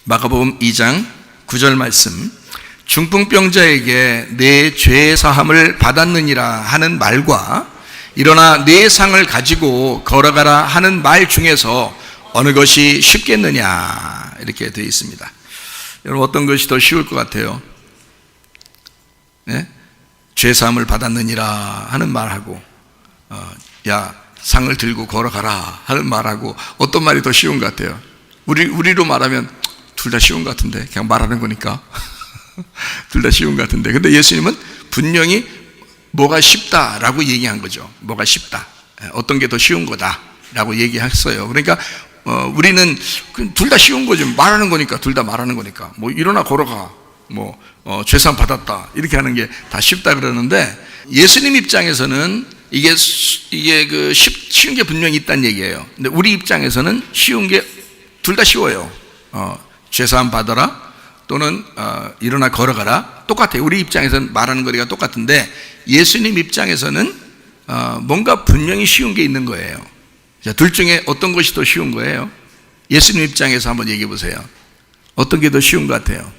마가복음 2장 9절 말씀, 중풍병자에게 내 죄 사함을 받았느니라 하는 말과 일어나 내 상을 가지고 걸어가라 하는 말 중에서 어느 것이 쉽겠느냐, 이렇게 되어 있습니다. 여러분, 어떤 것이 더 쉬울 것 같아요? 네? 죄 사함을 받았느니라 하는 말하고 야, 상을 들고 걸어가라 하는 말하고 어떤 말이 더 쉬운 것 같아요? 우리로 말하면 둘 다 쉬운 것 같은데, 그냥 말하는 거니까 둘 다 쉬운 것 같은데, 근데 예수님은 분명히 뭐가 쉽다라고 얘기한 거죠. 뭐가 쉽다, 어떤 게 더 쉬운 거다라고 얘기했어요. 그러니까 우리는 둘 다 쉬운 거죠. 말하는 거니까, 둘 다 말하는 거니까. 뭐 일어나 걸어가, 뭐 죄사함 받았다, 이렇게 하는 게 다 쉽다 그러는데, 예수님 입장에서는 이게 쉬운 게 분명히 있다는 얘기예요. 근데 우리 입장에서는 쉬운 게 둘 다 쉬워요. 죄사함 받아라 또는 일어나 걸어가라, 똑같아요. 우리 입장에서는 말하는 거리가 똑같은데, 예수님 입장에서는 뭔가 분명히 쉬운 게 있는 거예요. 자, 둘 중에 어떤 것이 더 쉬운 거예요? 예수님 입장에서 한번 얘기해 보세요. 어떤 게 더 쉬운 것 같아요?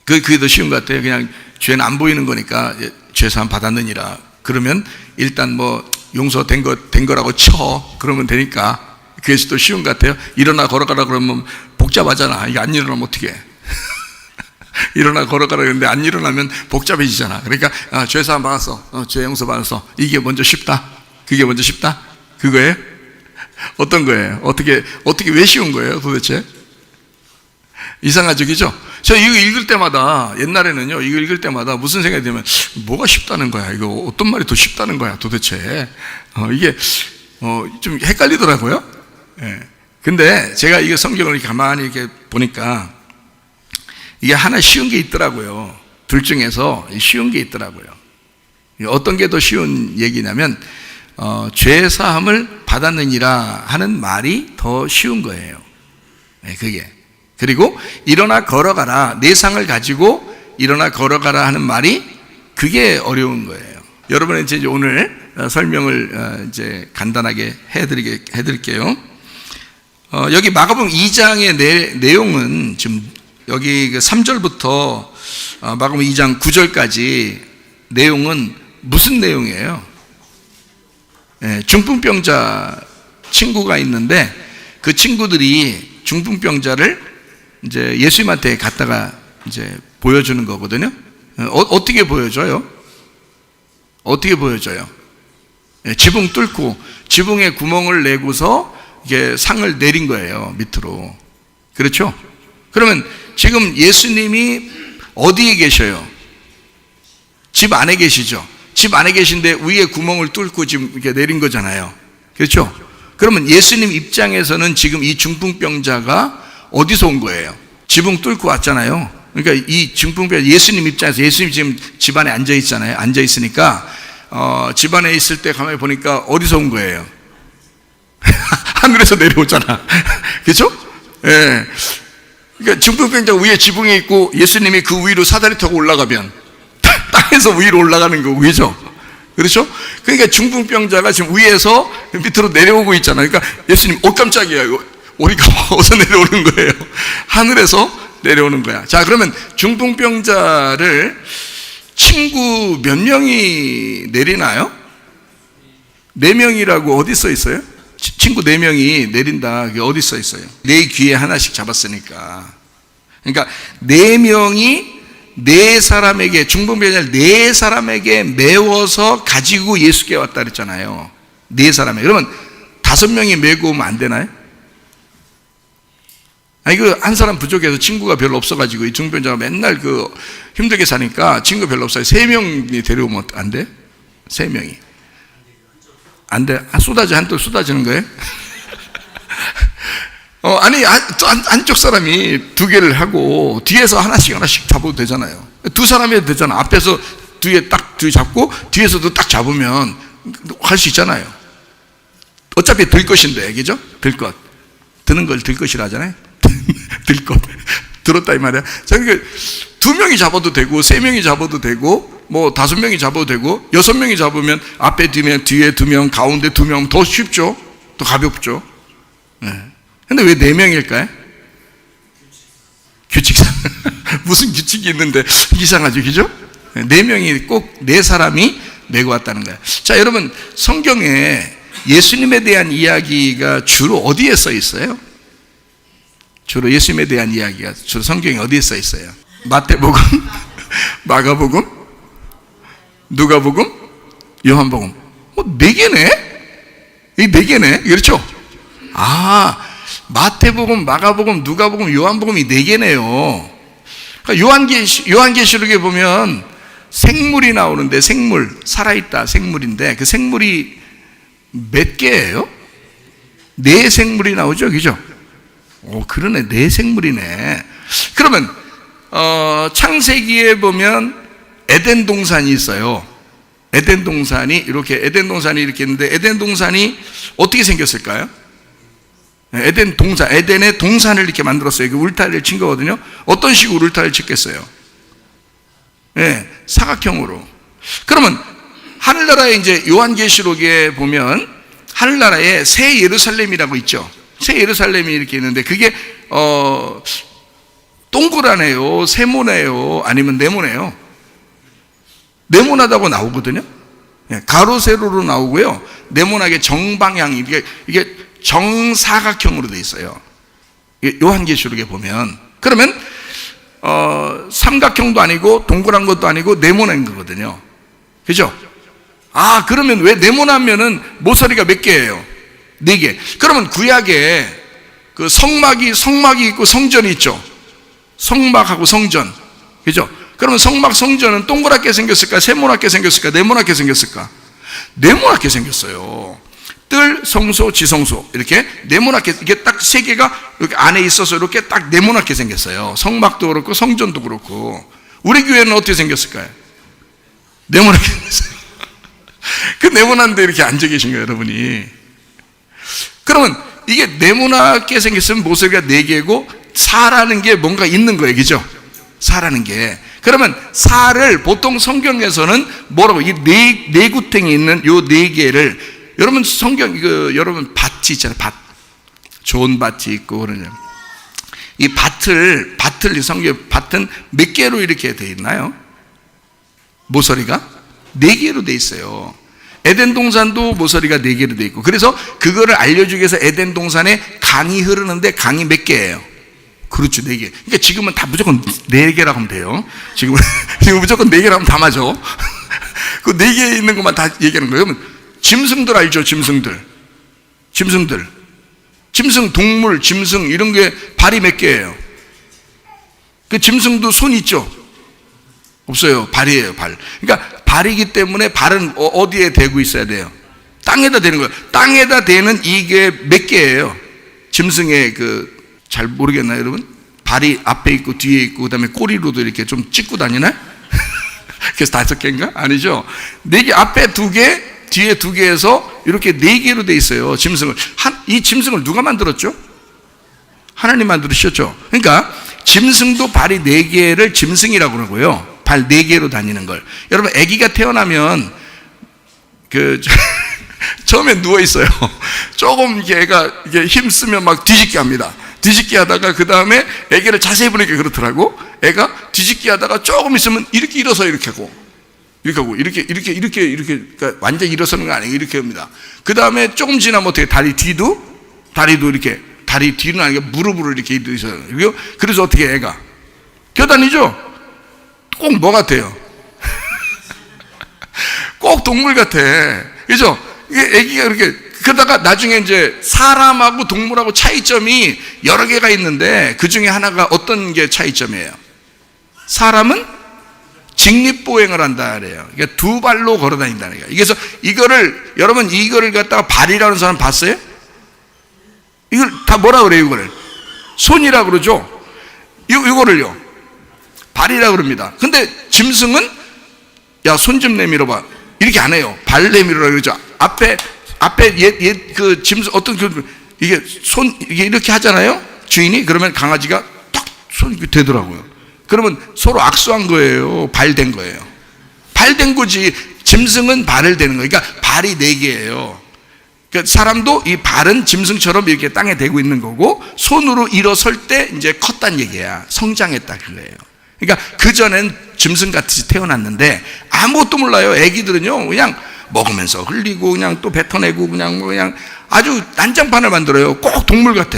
그게 더 쉬운 것 같아요. 그냥 죄는 안 보이는 거니까 죄사함 받았느니라 그러면 일단 뭐 용서된 거라고 쳐, 그러면 되니까 그게 더 쉬운 것 같아요. 일어나 걸어가라 그러면 복잡하잖아. 이게 안 일어나면 어떻게 해? 일어나 걸어가라 그러는데 안 일어나면 복잡해지잖아. 그러니까 죄사함 받았어, 죄 용서 받았어, 이게 먼저 쉽다, 그게 먼저 쉽다, 그거예요? 어떤 거예요? 어떻게 왜 쉬운 거예요 도대체? 이상하죠, 그죠? 저 이거 읽을 때마다, 옛날에는요, 이거 읽을 때마다 무슨 생각이 들면, 뭐가 쉽다는 거야? 이거 어떤 말이 더 쉽다는 거야 도대체? 이게 좀 헷갈리더라고요. 예. 근데 제가 이게 성경을 이렇게 가만히 이렇게 보니까 이게 하나 쉬운 게 있더라고요. 둘 중에서 쉬운 게 있더라고요. 어떤 게 더 쉬운 얘기냐면, 죄 사함을 받았느니라 하는 말이 더 쉬운 거예요. 예, 그게. 그리고 일어나 걸어가라, 내 상을 가지고 일어나 걸어가라 하는 말이, 그게 어려운 거예요. 여러분은 이제 오늘 설명을 이제 간단하게 해드릴게요. 여기 마가복음 2장의 내용은 지금 여기 3절부터 마가복음 2장 9절까지 내용은 무슨 내용이에요? 중풍병자 친구가 있는데, 그 친구들이 중풍병자를 이제 예수님한테 갖다가 이제 보여주는 거거든요. 어떻게 보여줘요? 어떻게 보여줘요? 지붕 뚫고 지붕에 구멍을 내고서 이게 상을 내린 거예요, 밑으로. 그렇죠? 그러면 지금 예수님이 어디에 계셔요? 집 안에 계시죠? 집 안에 계신데 위에 구멍을 뚫고 지금 이렇게 내린 거잖아요. 그렇죠? 그러면 예수님 입장에서는 지금 이 중풍병자가 어디서 온 거예요? 지붕 뚫고 왔잖아요. 그러니까 이 중풍병자, 예수님 입장에서, 예수님 지금 집 안에 앉아 있잖아요. 앉아 있으니까 집 안에 있을 때 가만히 보니까 어디서 온 거예요? 하늘에서 내려오잖아. 그렇죠? 예. 그러니까 중풍병자가 위에 지붕에 있고 예수님이 그 위로 사다리 타고 올라가면 땅에서 위로 올라가는 거고, 그죠? 그렇죠? 그러니까 중풍병자가 지금 위에서 밑으로 내려오고 있잖아요. 그러니까 예수님, 깜짝이야, 우리가 어디서 내려오는 거예요? 하늘에서 내려오는 거야. 자, 그러면 중풍병자를 친구 몇 명이 내리나요? 4명이라고 어디 써 있어요? 친구 4명이 내린다, 그게 어디 써 있어요? 내 귀에 하나씩 잡았으니까. 그러니까 4명이 4사람에게, 중풍병자를 4사람에게 메워서 가지고 예수께 왔다 그랬잖아요. 4사람에. 그러면 5명이 메고 오면 안 되나요? 아니, 한 사람 부족해서 친구가 별로 없어가지고 이 중풍병자가 맨날 힘들게 사니까 친구가 별로 없어요. 3명이 데려오면 안 돼? 3명이. 안 돼? 한쪽 쏟아지는 거예요? 아니, 한쪽 사람이 2개를 하고 뒤에서 하나씩 잡아도 되잖아요. 2사람이 해도 되잖아. 앞에서 뒤에 잡고 뒤에서도 딱 잡으면 할 수 있잖아요. 어차피 들 것인데, 그죠? 들 것. 드는 걸 들 것이라 하잖아요. 들 것. 들었다 이 말이야. 자, 그러니까 2명이 잡아도 되고 3명이 잡아도 되고 뭐 5명이 잡아도 되고 6명이 잡으면 앞에 2명, 뒤에 2명, 가운데 2명, 더 쉽죠? 더 가볍죠? 네. 근데 왜 4명일까요? 무슨 규칙이 있는데 이상하죠, 그죠? 네 명이 꼭 네 사람이 메고 왔다는 거예요. 자, 여러분, 성경에 예수님에 대한 이야기가 주로 어디에 써 있어요? 주로 예수님에 대한 이야기가 주로 성경에 어디에 써 있어요? 마태복음, 마가복음, 누가복음, 요한복음. 네 개네? 이 네 개네? 그렇죠? 아, 마태복음, 마가복음, 누가복음, 요한복음이 네 개네요. 그러니까 요한계시록에 보면 생물이 나오는데, 생물, 살아있다 생물인데, 그 생물이 몇 개예요? 네 생물이 나오죠, 그죠? 오, 그러네, 네 생물이네. 그러면 창세기에 보면 에덴 동산이 있어요. 에덴 동산이 이렇게 있는데, 에덴 동산이 어떻게 생겼을까요? 에덴의 동산을 이렇게 만들었어요. 그 울타리를 친 거거든요. 어떤 식으로 울타리를 쳤겠어요? 네, 사각형으로. 그러면 하늘나라에 이제 요한계시록에 보면 하늘나라에 새 예루살렘이라고 있죠. 새 예루살렘이 이렇게 있는데, 그게 동그라네요, 세모네요, 아니면 네모네요? 네모나다고 나오거든요. 가로 세로로 나오고요, 네모나게 정방향이, 이게 정사각형으로 되어 있어요. 요한계시록에 보면. 그러면 삼각형도 아니고 동그란 것도 아니고 네모난 거거든요. 그죠? 아, 그러면 왜 네모나면은 모서리가 몇 개예요? 네 개. 그러면 구약에 그 성막이 있고 성전이 있죠. 성막하고 성전. 그죠? 그러면 성막, 성전은 동그랗게 생겼을까? 세모나게 생겼을까? 네모나게 생겼을까? 네모나게 생겼어요. 뜰, 성소, 지성소. 이렇게 네모나게, 이게 딱 세 개가 이렇게 안에 있어서 이렇게 딱 네모나게 생겼어요. 성막도 그렇고 성전도 그렇고. 우리 교회는 어떻게 생겼을까요? 네모나게 생겼어요. 그 네모난데 이렇게 앉아 계신 거예요, 여러분이. 그러면 이게 네모나게 생겼으면 모서리가 네 개고, 사라는 게 뭔가 있는 거예요, 그죠? 사라는 게. 그러면 사를 보통 성경에서는 뭐라고, 이 네 구탱이 있는 요 네 개를, 여러분 여러분 밭이 있잖아요, 밭. 좋은 밭이 있고 그러냐. 이 밭을 이 성경 밭은 몇 개로 이렇게 되어 있나요? 모서리가 네 개로 되어 있어요. 에덴 동산도 모서리가 네 개로 되어 있고, 그래서 그거를 알려주기 위해서 에덴 동산에 강이 흐르는데, 강이 몇 개예요? 그렇죠, 네 개. 그러니까 지금은 다 무조건 네 개라고 하면 돼요. 지금 무조건 네 개라고 하면 다 맞아. 그 네 개 있는 것만 다 얘기하는 거예요. 그러면 짐승들 알죠? 짐승, 동물, 짐승, 이런 게 발이 몇 개예요? 그 짐승도 손 있죠? 없어요. 발이에요, 발. 그러니까 발이기 때문에 발은 어디에 대고 있어야 돼요? 땅에다 대는 거예요. 땅에다 대는 이게 몇 개예요? 짐승의 잘 모르겠나요, 여러분? 발이 앞에 있고 뒤에 있고, 그 다음에 꼬리로도 이렇게 좀 찍고 다니나요? 그래서 5개인가? 아니죠. 4개, 앞에 2개, 뒤에 2개에서 이렇게 4개로 돼 있어요, 짐승을. 이 짐승을 누가 만들었죠? 하나님 만들으셨죠. 그러니까 짐승도 발이 4개를 짐승이라고 그러고요, 발 4개로 다니는 걸. 여러분, 아기가 태어나면 처음에 누워 있어요. 조금 애가 힘쓰면 막 뒤집기 합니다. 뒤집기 하다가 그 다음에 아기를 자세히 보니까 그렇더라고. 애가 뒤집기 하다가 조금 있으면 이렇게 일어서 이렇게 하고, 그러니까 완전 일어서는 거 아니에요. 이렇게 합니다. 그 다음에 조금 지나면 어떻게, 다리도 이렇게, 다리 뒤는 아니고 무릎으로 이렇게 있어요. 그래서 어떻게 애가 겨다니죠? 꼭 뭐 같아요? 꼭 동물 같아. 그죠? 이게 애기가 그렇게, 그러다가 나중에 이제 사람하고 동물하고 차이점이 여러 개가 있는데, 그 중에 하나가 어떤 게 차이점이에요? 사람은 직립보행을 한다 그래요. 그러니까 2발로 걸어 다닌다는 거예요. 그래서 여러분 이거를 갖다가 발이라는 사람 봤어요? 이걸 다 뭐라 그래요, 이거를? 손이라고 그러죠? 이거를요, 발이라고 그럽니다. 근데 짐승은, 야, 손 좀 내밀어봐, 이렇게 안 해요. 발 내밀으라고 그러죠. 앞에 그 짐승, 이게 이렇게 하잖아요, 주인이. 그러면 강아지가 딱 손이 되더라고요. 그러면 서로 악수한 거예요, 발댄 거예요. 발댄 거지. 짐승은 발을 대는 거예요. 그러니까 발이 4개예요. 그러니까 사람도 이 발은 짐승처럼 이렇게 땅에 대고 있는 거고, 손으로 일어설 때 이제 컸다는 얘기야. 성장했다 그거예요. 그러니까 그전엔 짐승같이 태어났는데 아무것도 몰라요. 애기들은요, 그냥 먹으면서 흘리고 그냥 또 뱉어내고 그냥 아주 난장판을 만들어요. 꼭 동물 같아,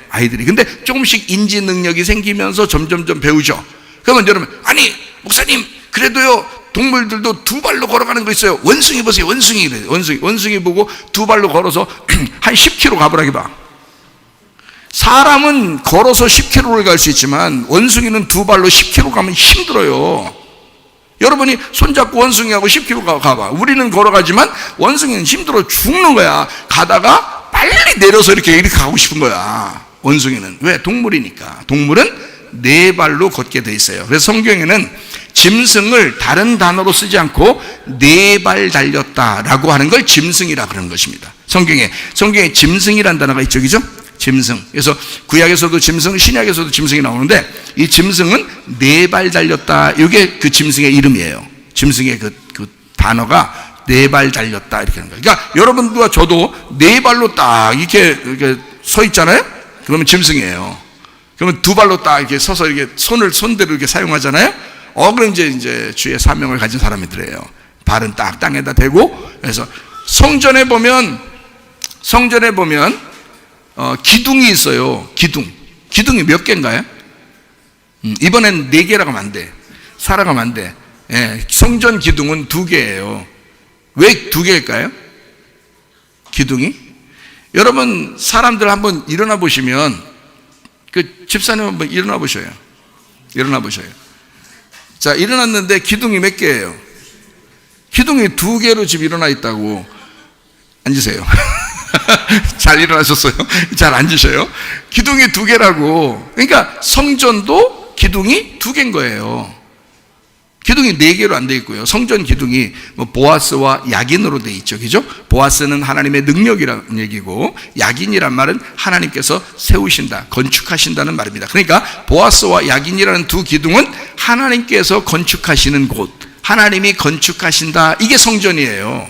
아이들이. 근데 조금씩 인지 능력이 생기면서 점점점 배우죠. 그러면 여러분, 아니 목사님, 그래도요 동물들도 두 발로 걸어가는 거 있어요. 원숭이 보세요. 원숭이 보고 두 발로 걸어서 한 10km 가보라기 봐. 사람은 걸어서 10km를 갈 수 있지만 원숭이는 두 발로 10km 가면 힘들어요. 여러분이 손잡고 원숭이하고 10km 가봐. 우리는 걸어가지만 원숭이는 힘들어 죽는 거야. 가다가 빨리 내려서 이렇게 가고 싶은 거야. 원숭이는. 왜? 동물이니까. 동물은 네 발로 걷게 돼 있어요. 그래서 성경에는 짐승을 다른 단어로 쓰지 않고 네 발 달렸다라고 하는 걸 짐승이라 그러는 것입니다. 성경에 짐승이라는 단어가 있죠, 그죠? 짐승. 그래서 구약에서도 짐승, 신약에서도 짐승이 나오는데, 이 짐승은 네 발 달렸다. 이게 그 짐승의 이름이에요. 짐승의 그 단어가 네 발 달렸다 이렇게 하는 거예요. 그러니까 여러분들과 저도 네 발로 딱 이렇게 서 있잖아요. 그러면 짐승이에요. 그러면 두 발로 딱 이렇게 서서 이렇게 손대로 이렇게 사용하잖아요. 그럼 이제 주의 사명을 가진 사람이더래요. 발은 딱 땅에다 대고. 그래서 성전에 보면 기둥이 있어요. 기둥이 몇 개인가요? 이번엔 4개라고 하면 안 돼. 살아가면 안 돼. 예, 성전 기둥은 2개예요. 왜 2개일까요? 기둥이? 여러분, 사람들 한번 일어나 보시면, 그 집사님 한번 일어나 보셔요. 자, 일어났는데 기둥이 몇 개예요? 기둥이 2개로 지금 일어나 있다고. 앉으세요. 잘 일어나셨어요? 잘 앉으셔요. 기둥이 2개라고. 그러니까 성전도 기둥이 2개인 거예요. 기둥이 4개로 안 돼 있고요. 성전 기둥이 보아스와 야긴으로 돼 있죠, 그죠? 보아스는 하나님의 능력이라는 얘기고, 야긴이란 말은 하나님께서 세우신다, 건축하신다는 말입니다. 그러니까 보아스와 야긴이라는 두 기둥은 하나님께서 건축하시는 곳, 하나님이 건축하신다, 이게 성전이에요.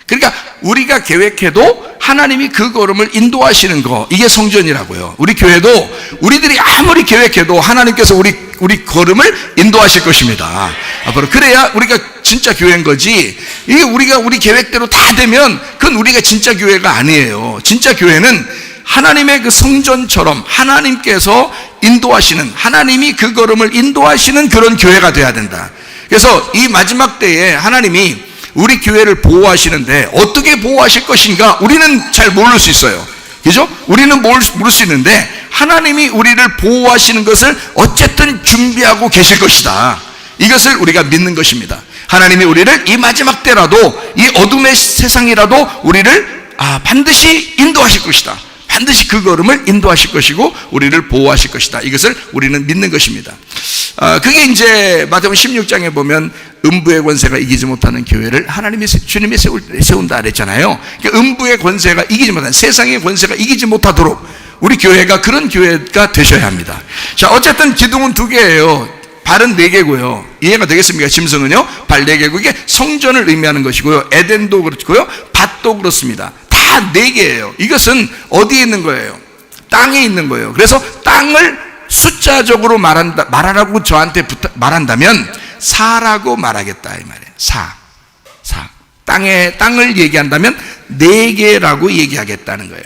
그러니까 우리가 계획해도 하나님이 그 걸음을 인도하시는 거, 이게 성전이라고요. 우리 교회도 우리들이 아무리 계획해도 하나님께서 우리 걸음을 인도하실 것입니다. 앞으로 그래야 우리가 진짜 교회인 거지. 이게 우리 계획대로 다 되면 그건 우리가 진짜 교회가 아니에요. 진짜 교회는 하나님의 그 성전처럼 하나님께서 인도하시는, 하나님이 그 걸음을 인도하시는 그런 교회가 돼야 된다. 그래서 이 마지막 때에 하나님이 우리 교회를 보호하시는데 어떻게 보호하실 것인가 우리는 잘 모를 수 있어요. 그죠? 우리는 모를 수 있는데 하나님이 우리를 보호하시는 것을 어쨌든 준비하고 계실 것이다. 이것을 우리가 믿는 것입니다. 하나님이 우리를 이 마지막 때라도, 이 어둠의 세상이라도 우리를 반드시 인도하실 것이다. 반드시 그 걸음을 인도하실 것이고 우리를 보호하실 것이다. 이것을 우리는 믿는 것입니다. 그게 이제 마태복음 16장에 보면 음부의 권세가 이기지 못하는 교회를 주님이 세운다 그랬잖아요. 그러니까 음부의 권세가 이기지 못하는, 세상의 권세가 이기지 못하도록 우리 교회가 그런 교회가 되셔야 합니다. 자, 어쨌든 기둥은 2개예요. 발은 4개고요. 이해가 되겠습니까? 짐승은요, 발 4개고, 이게 성전을 의미하는 것이고요. 에덴도 그렇고요, 밭도 그렇습니다. 다 4개예요. 이것은 어디에 있는 거예요? 땅에 있는 거예요. 그래서 땅을 숫자적으로 말하라고 저한테 말한다면 4라고 말하겠다 이 말이에요. 4. 땅을 얘기한다면 4개라고 얘기하겠다는 거예요.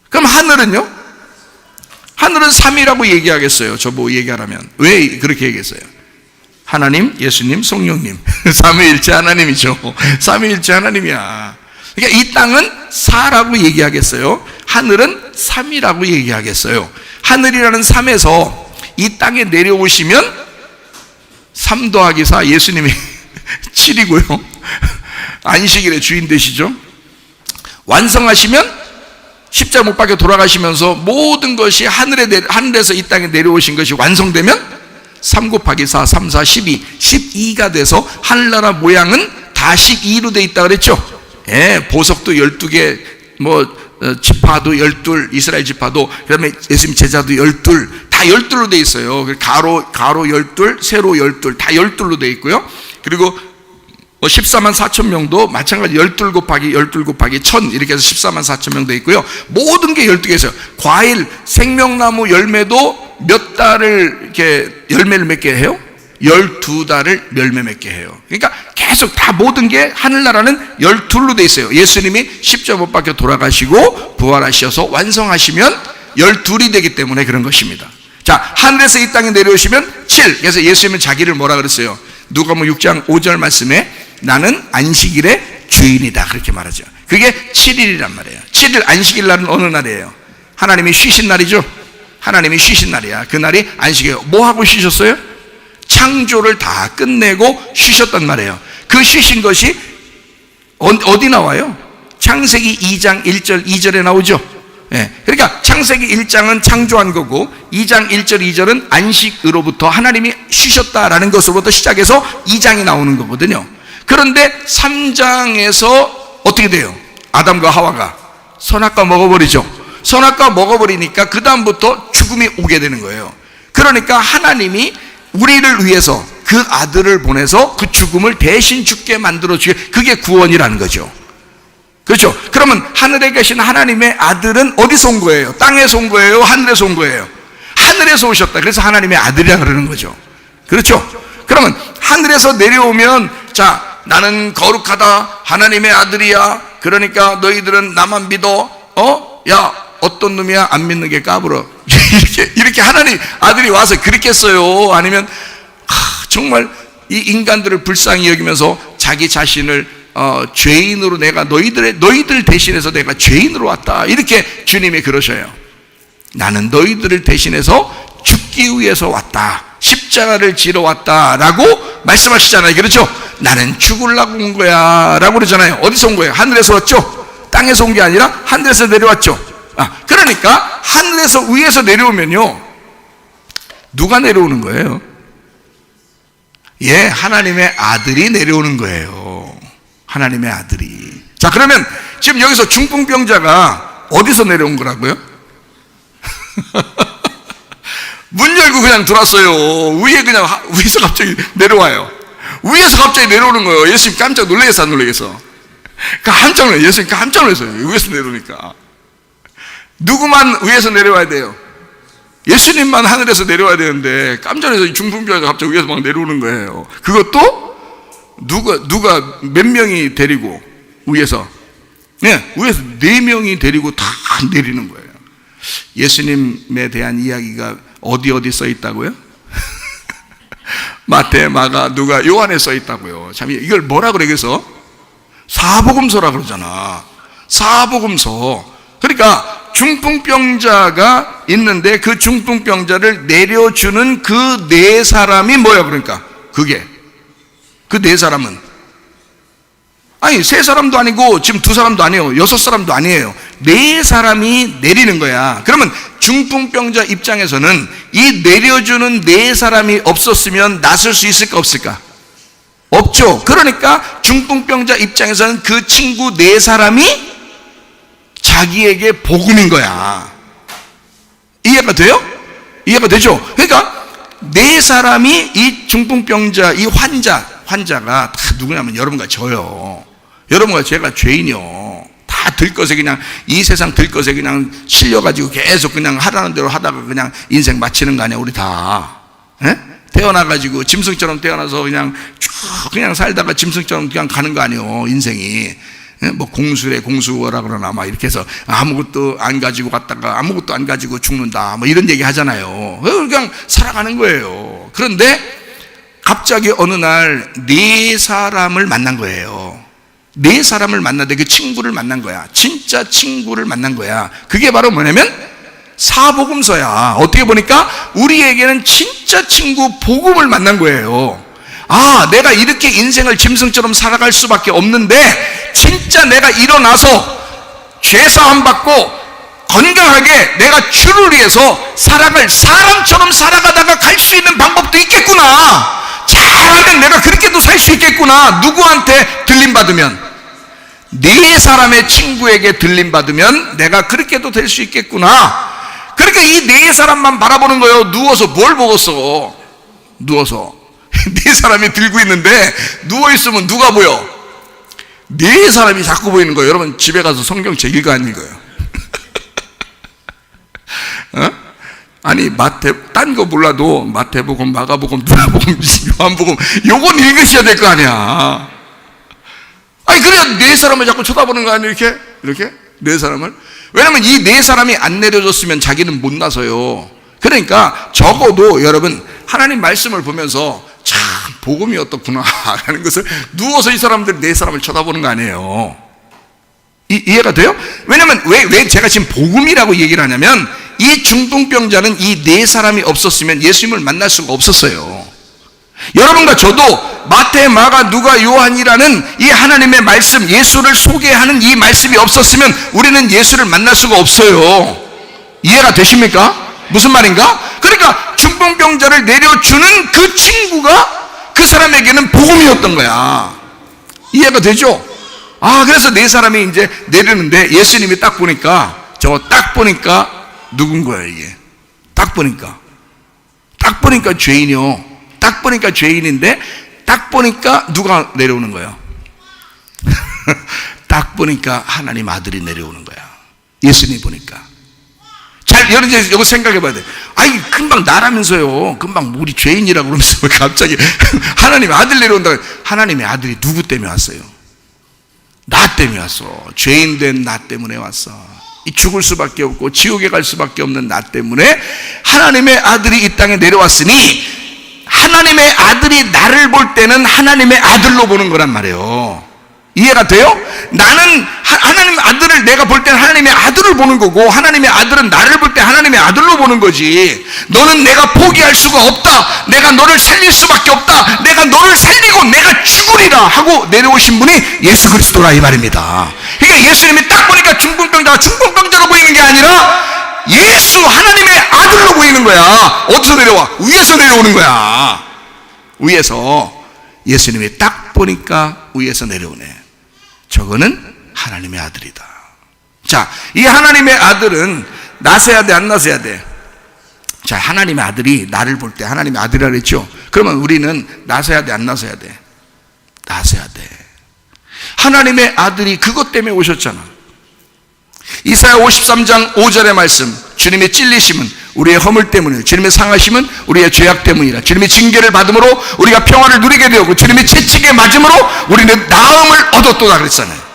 그럼 하늘은요? 하늘은 3이라고 얘기하겠어요. 저보고 얘기하라면. 왜 그렇게 얘기했어요? 하나님, 예수님, 성령님. 삼위일체 하나님이죠. 삼위일체 하나님이야. 그러니까 이 땅은 4라고 얘기하겠어요? 하늘은 3이라고 얘기하겠어요? 하늘이라는 3에서 이 땅에 내려오시면 3 더하기 4, 예수님이 7이고요. 안식일의 주인 되시죠. 완성하시면 십자가 못 박혀 돌아가시면서 모든 것이 하늘에서 이 땅에 내려오신 것이 완성되면 3 곱하기 4, 3, 4, 12, 12가 돼서 하늘나라 모양은 다 12로 돼 있다 그랬죠. 예, 보석도 12개, 지파도 12, 이스라엘 지파도, 그 다음에 예수님 제자도 12, 다 12로 돼 있어요. 가로 12, 세로 12, 다 12로 돼 있고요. 그리고 뭐 14만 4천 명도 마찬가지 12 곱하기 12 곱하기 1000 이렇게 해서 14만 4천 명 돼 있고요. 모든 게 12개 있어요. 과일, 생명나무 열매도 몇 달을 이렇게 열매를 맺게 해요? 12달을 열매 맺게 해요. 그러니까 계속 다 모든 게 하늘나라는 12로 돼 있어요. 예수님이 십자가 못 박혀 돌아가시고 부활하셔서 완성하시면 12이 되기 때문에 그런 것입니다. 자, 하늘에서 이 땅에 내려오시면 7. 그래서 예수님은 자기를 뭐라 그랬어요? 누가복음 6장 5절 말씀에 나는 안식일의 주인이다 그렇게 말하죠. 그게 7일이란 말이에요. 7일 안식일 날은 어느 날이에요? 하나님이 쉬신 날이죠. 하나님이 쉬신 날이야. 그 날이 안식이에요. 뭐 하고 쉬셨어요? 창조를 다 끝내고 쉬셨단 말이에요. 그 쉬신 것이 어디 나와요? 창세기 2장 1절 2절에 나오죠. 예. 그러니까 창세기 1장은 창조한 거고 2장 1절 2절은 안식으로부터 하나님이 쉬셨다라는 것으로부터 시작해서 2장이 나오는 거거든요. 그런데 3장에서 어떻게 돼요? 아담과 하와가 선악과 먹어버리죠. 선악과 먹어버리니까 그 다음부터 죽음이 오게 되는 거예요. 그러니까 하나님이 우리를 위해서 그 아들을 보내서 그 죽음을 대신 죽게 만들어 주게, 그게 구원이라는 거죠. 그렇죠? 그러면 하늘에 계신 하나님의 아들은 어디서 온 거예요? 땅에서 온 거예요? 하늘에서 온 거예요? 하늘에서 오셨다. 그래서 하나님의 아들이라 그러는 거죠. 그렇죠? 그러면 하늘에서 내려오면 자, 나는 거룩하다, 하나님의 아들이야, 그러니까 너희들은 나만 믿어. 야, 어떤 놈이야, 안 믿는 게 까불어. 이렇게 하나님 아들이 와서 그랬겠어요? 아니면 정말 이 인간들을 불쌍히 여기면서 자기 자신을 죄인으로 내가 너희들 대신해서 내가 죄인으로 왔다 이렇게 주님이 그러셔요. 나는 너희들을 대신해서 죽기 위해서 왔다, 십자가를 지러 왔다라고 말씀하시잖아요. 그렇죠? 나는 죽으려고 온 거야 라고 그러잖아요. 어디서 온 거예요? 하늘에서 왔죠? 땅에서 온 게 아니라 하늘에서 내려왔죠. 그러니까 하늘에서 위에서 내려오면요, 누가 내려오는 거예요? 예, 하나님의 아들이 내려오는 거예요. 하나님의 아들이. 자, 그러면 지금 여기서 중풍병자가 어디서 내려온 거라고요? 문 열고 그냥 들어왔어요. 위에서 갑자기 내려와요. 위에서 갑자기 내려오는 거예요. 예수님 깜짝 놀라겠어, 안 놀라겠어? 깜짝 놀라요. 예수님 깜짝 놀랐어요. 위에서 내려오니까. 누구만 위에서 내려와야 돼요? 예수님만 하늘에서 내려와야 되는데 깜짝 놀라서 중풍병자가 갑자기 위에서 막 내려오는 거예요. 그것도 누가 몇 명이 데리고 위에서, 네, 위에서 4명이 데리고 다 내리는 거예요. 예수님에 대한 이야기가 어디 써 있다고요? 마태, 마가, 누가, 요한에 써 있다고요. 참 이걸 뭐라 그래? 그래서 사복음서라 그러잖아. 사복음서. 그러니까 중풍병자가 있는데 그 중풍병자를 내려주는 그 4사람이 뭐야? 그러니까 그게 그 4사람은 아니 3사람도 아니고 지금 2사람도 아니에요. 6사람도 아니에요. 4사람이 내리는 거야. 그러면 중풍병자 입장에서는 이 내려주는 4사람이 없었으면 나설 수 있을까 없을까? 없죠. 그러니까 중풍병자 입장에서는 그 친구 4사람이 자기에게 복음인 거야. 이해가 돼요? 이해가 되죠? 그러니까 4사람이 이 중풍병자, 이 환자가 다 누구냐면 여러분과 저요. 여러분과 제가 죄인이요. 다 들것에 그냥 이 세상 들것에 그냥 실려가지고 계속 그냥 하라는 대로 하다가 그냥 인생 마치는 거 아니야, 우리 다. 에? 태어나가지고 짐승처럼 태어나서 그냥 쭉 그냥 살다가 짐승처럼 그냥 가는 거 아니에요, 인생이. 뭐 공수래 공수어라 그러나 막 이렇게 해서 아무것도 안 가지고 갔다가 아무것도 안 가지고 죽는다 뭐 이런 얘기 하잖아요. 그냥 살아가는 거예요. 그런데 갑자기 어느 날 4사람을 만난 거예요. 4사람을 만났는데 그 친구를 만난 거야. 진짜 친구를 만난 거야. 그게 바로 뭐냐면 사복음서야. 어떻게 보니까 우리에게는 진짜 친구 복음을 만난 거예요. 아, 내가 이렇게 인생을 짐승처럼 살아갈 수밖에 없는데 진짜 내가 일어나서 죄사함 받고 건강하게 내가 주를 위해서 살아갈 사람처럼 살아가다가 갈 수 있는 방법도 있겠구나. 잘하면 내가 그렇게도 살 수 있겠구나. 누구한테 들림받으면? 4사람의 친구에게 들림받으면 내가 그렇게도 될 수 있겠구나. 그러니까 이 4사람만 바라보는 거예요. 누워서 뭘 먹었어? 누워서 네 사람이 들고 있는데 누워있으면 누가 보여? 네 사람이 자꾸 보이는 거예요. 여러분 집에 가서 성경 제 읽어 안 읽어요? 어? 아니 딴 거 몰라도 마태복음, 마가복음, 누가복음, 요한복음 요건 읽으셔야 될 거 아니야. 아니 그래야 네 사람을 자꾸 쳐다보는 거 아니에요? 이렇게 네 사람을. 왜냐면 이 네 사람이 안 내려줬으면 자기는 못 나서요. 그러니까 적어도 여러분 하나님 말씀을 보면서 참 복음이 어떻구나 하는 것을 누워서 이 사람들 네 사람을 쳐다보는 거 아니에요. 이해가 돼요? 왜냐면 왜 제가 지금 복음이라고 얘기를 하냐면 이 중풍병자는 이 네 사람이 없었으면 예수님을 만날 수가 없었어요. 여러분과 저도 마태, 마가, 누가, 요한이라는 이 하나님의 말씀, 예수를 소개하는 이 말씀이 없었으면 우리는 예수를 만날 수가 없어요. 이해가 되십니까? 무슨 말인가? 그러니까 중풍병자를 내려주는 그 친구가 그 사람에게는 복음이었던 거야. 이해가 되죠? 그래서 네 사람이 이제 내리는데 예수님이 딱 보니까 누군 거야 이게? 딱 보니까 죄인이요. 딱 보니까 죄인인데 딱 보니까 누가 내려오는 거예요? 딱 보니까 하나님 아들이 내려오는 거야. 예수님 보니까. 잘 여러분 이거 생각해 봐야 돼. 아니 금방 나라면서요. 금방 우리 죄인이라고 그러면서 갑자기 하나님 아들 내려온다. 하나님의 아들이 누구 때문에 왔어요? 나 때문에 왔어. 죄인 된 나 때문에 왔어. 이 죽을 수밖에 없고 지옥에 갈 수밖에 없는 나 때문에 하나님의 아들이 이 땅에 내려왔으니 하나님의 아들이 나를 볼 때는 하나님의 아들로 보는 거란 말이에요. 이해가 돼요? 나는 하나님 아들을 내가 볼 때는 하나님의 아들을 보는 거고 하나님의 아들은 나를 볼 때 하나님의 아들로 보는 거지. 너는 내가 포기할 수가 없다. 내가 너를 살릴 수밖에 없다. 내가 너를 살리고 내가 죽으리라 하고 내려오신 분이 예수 그리스도라 이 말입니다. 그러니까 예수님이 딱 보니까 중풍병자가 중풍병자로 보이는 게 아니라 예수 하나님의 아들로 보이는 거야. 어디서 내려와? 위에서 내려오는 거야. 위에서 예수님이 딱 보니까 위에서 내려오네. 저거는 하나님의 아들이다. 자, 이 하나님의 아들은 나서야 돼, 안 나서야 돼? 자, 하나님의 아들이 나를 볼 때 하나님의 아들이라 그랬죠? 그러면 우리는 나서야 돼, 안 나서야 돼? 나서야 돼. 하나님의 아들이 그것 때문에 오셨잖아. 이사야 53장 5절의 말씀, 주님의 찔리심은 우리의 허물 때문이요 주님의 상하심은 우리의 죄악 때문이라. 주님의 징계를 받음으로 우리가 평화를 누리게 되었고 주님의 채찍에 맞음으로 우리는 나음을 얻었도다 그랬잖아요.